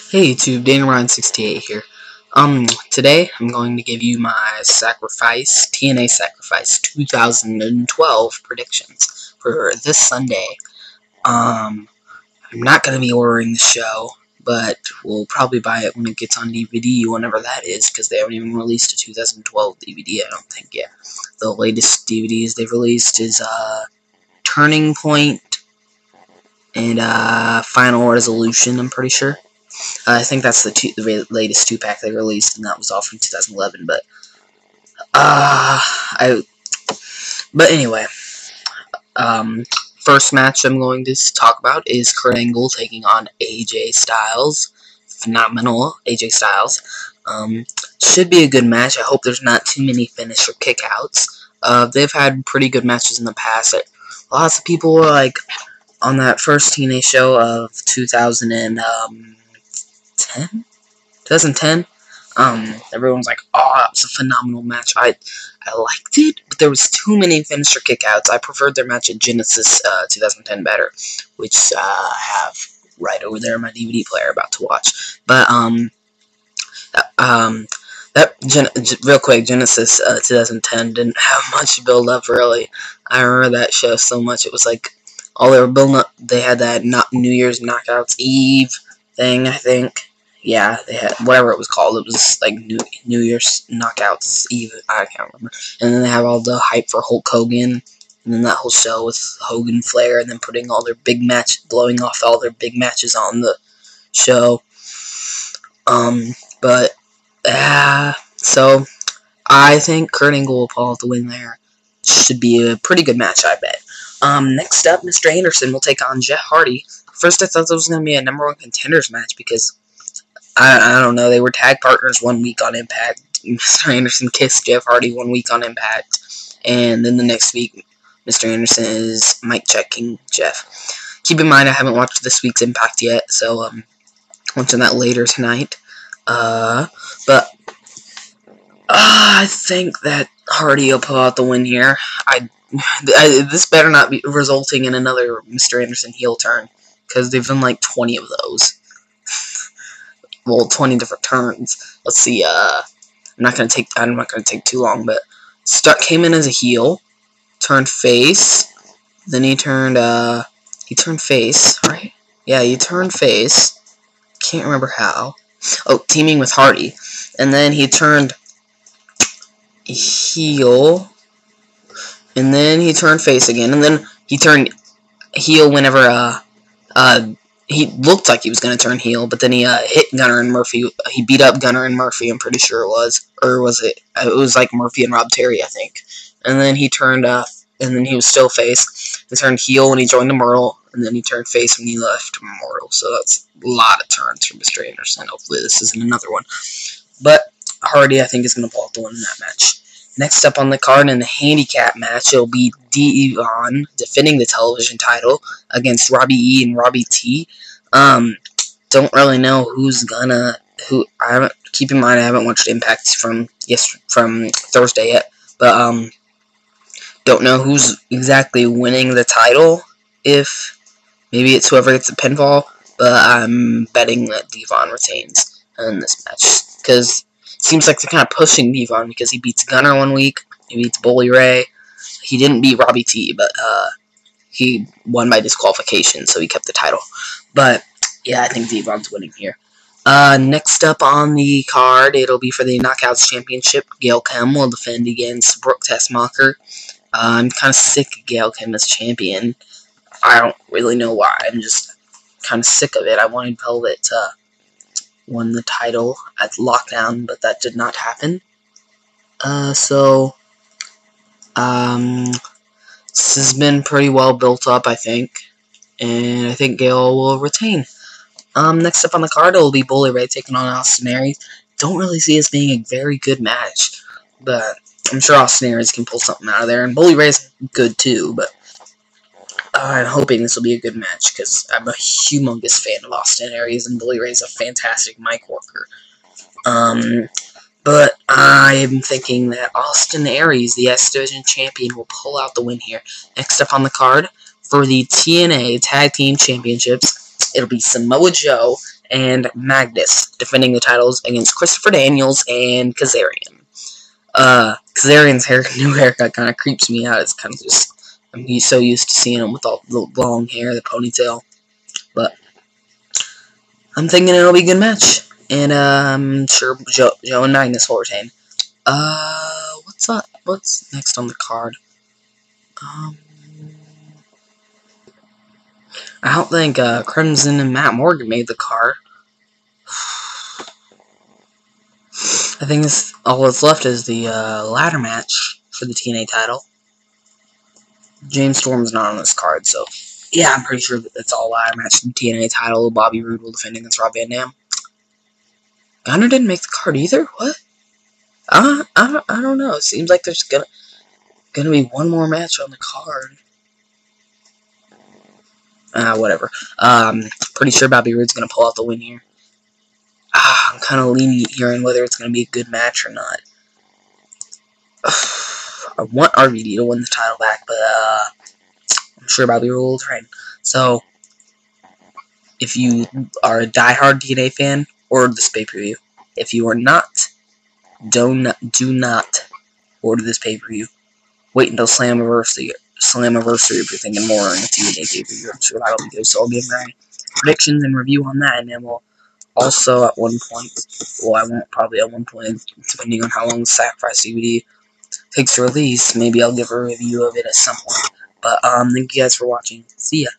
Hey YouTube, DanielRyan68 here. Today I'm going to give you my TNA Sacrifice 2012 predictions for this Sunday. I'm not going to be ordering the show, but we'll probably buy it when it gets on DVD, whenever that is, because they haven't even released a 2012 DVD, I don't think yet. The latest DVDs they've released is, Turning Point and, Final Resolution, I'm pretty sure. I think that's the latest 2-pack they released, and that was all from 2011. But anyway, first match I'm going to talk about is Kurt Angle taking on AJ Styles. Phenomenal AJ Styles. Should be a good match. I hope there's not too many finisher kickouts. They've had pretty good matches in the past. Lots of people were like on that first TNA show of 2010. Everyone's like, "Oh, that was a phenomenal match." I liked it, but there was too many finisher kickouts. I preferred their match at Genesis 2010 better, which I have right over there in my DVD player about to watch. But real quick, Genesis 2010 didn't have much build up really. I remember that show so much. It was like all they were building up. They had that New Year's Knockouts Eve thing, I think. Yeah, they had whatever it was called. It was like New Year's Knockouts Eve. I can't remember. And then they have all the hype for Hulk Hogan, and then that whole show with Hogan Flair, and then putting all their blowing off all their big matches on the show. So I think Kurt Angle will pull out the win there. Should be a pretty good match, I bet. Next up, Mr. Anderson will take on Jeff Hardy. First, I thought this was going to be a #1 contenders match because I don't know, they were tag partners 1 week on Impact. Mr. Anderson kissed Jeff Hardy 1 week on Impact, and then the next week, Mr. Anderson is mic checking Jeff. Keep in mind, I haven't watched this week's Impact yet, so watching that later tonight. But I think that Hardy will pull out the win here. This better not be resulting in another Mr. Anderson heel turn, because they've done like 20 of those. Well, 20 different turns. Let's see. I'm not gonna take too long, but came in as a heel, turned face, then he turned face, right? Yeah, he turned face. Can't remember how. Oh, teaming with Hardy, and then he turned heel, and then he turned face again, and then he turned heel whenever he looked like he was going to turn heel, but then he hit Gunner and Murphy. He beat up Gunner and Murphy, I'm pretty sure it was. Or was it? It was like Murphy and Rob Terry, I think. And then he turned, and then he was still face. He turned heel when he joined Immortal, and then he turned face when he left Immortal. So that's a lot of turns for Mr. Anderson. Hopefully this isn't another one. But Hardy, I think, is going to pull out the win in that match. Next up on the card in the handicap match, it'll be Devon defending the television title against Robbie E and Robbie T. Don't really know keep in mind I haven't watched Impact from Thursday yet, but don't know who's exactly winning the title. If maybe it's whoever gets the pinfall, but I'm betting that Devon retains in this match, because seems like they're kind of pushing Devon because he beats Gunner 1 week, he beats Bully Ray. He didn't beat Robbie T, but he won by disqualification, so he kept the title. But yeah, I think Devon's winning here. Next up on the card, it'll be for the Knockouts Championship. Gail Kim will defend against Brooke Tessmacher. I'm kind of sick of Gail Kim as champion. I don't really know why. I'm just kind of sick of it. I wanted Velvet to win the title at Lockdown, but that did not happen. This has been pretty well built up, I think, and I think Gail will retain. Next up on the card, it will be Bully Ray taking on Austin Aries. Don't really see this being a very good match, but I'm sure Austin Aries can pull something out of there, and Bully Ray's good too, but I'm hoping this will be a good match, because I'm a humongous fan of Austin Aries, and Bully Ray's a fantastic mic worker. But I'm thinking that Austin Aries, the X Division champion, will pull out the win here. Next up on the card, for the TNA Tag Team Championships, it'll be Samoa Joe and Magnus defending the titles against Christopher Daniels and Kazarian. Kazarian's new haircut kind of creeps me out. It's kind of just, I'm so used to seeing him with all the long hair, the ponytail. But I'm thinking it'll be a good match. And I'm sure Joe and Magnus will retain. What's up? What's next on the card? I don't think Crimson and Matt Morgan made the card. I think all that's left is the ladder match for the TNA title. James Storm's not on this card, so yeah, I'm pretty sure that that's all ladder match for the TNA title. Bobby Roode will defend against Rob Van Dam. Gunner didn't make the card either? What? I don't know. It seems like there's gonna be one more match on the card. Whatever. Pretty sure Bobby Roode's gonna pull out the win here. I'm kind of lenient here on whether it's gonna be a good match or not. I want RVD to win the title back, but I'm sure Bobby Roode will retain. So, if you are a diehard TNA fan, order this pay-per-view. If you are not, do not order this pay-per-view. Wait until Slammiversary if you're thinking more on the TNA pay-per-view. I'm sure that'll be good. So I'll give my predictions and review on that, and then we'll also at one point, well, I won't probably at one point, depending on how long the Sacrifice DVD takes to release, maybe I'll give a review of it at some point. But thank you guys for watching. See ya.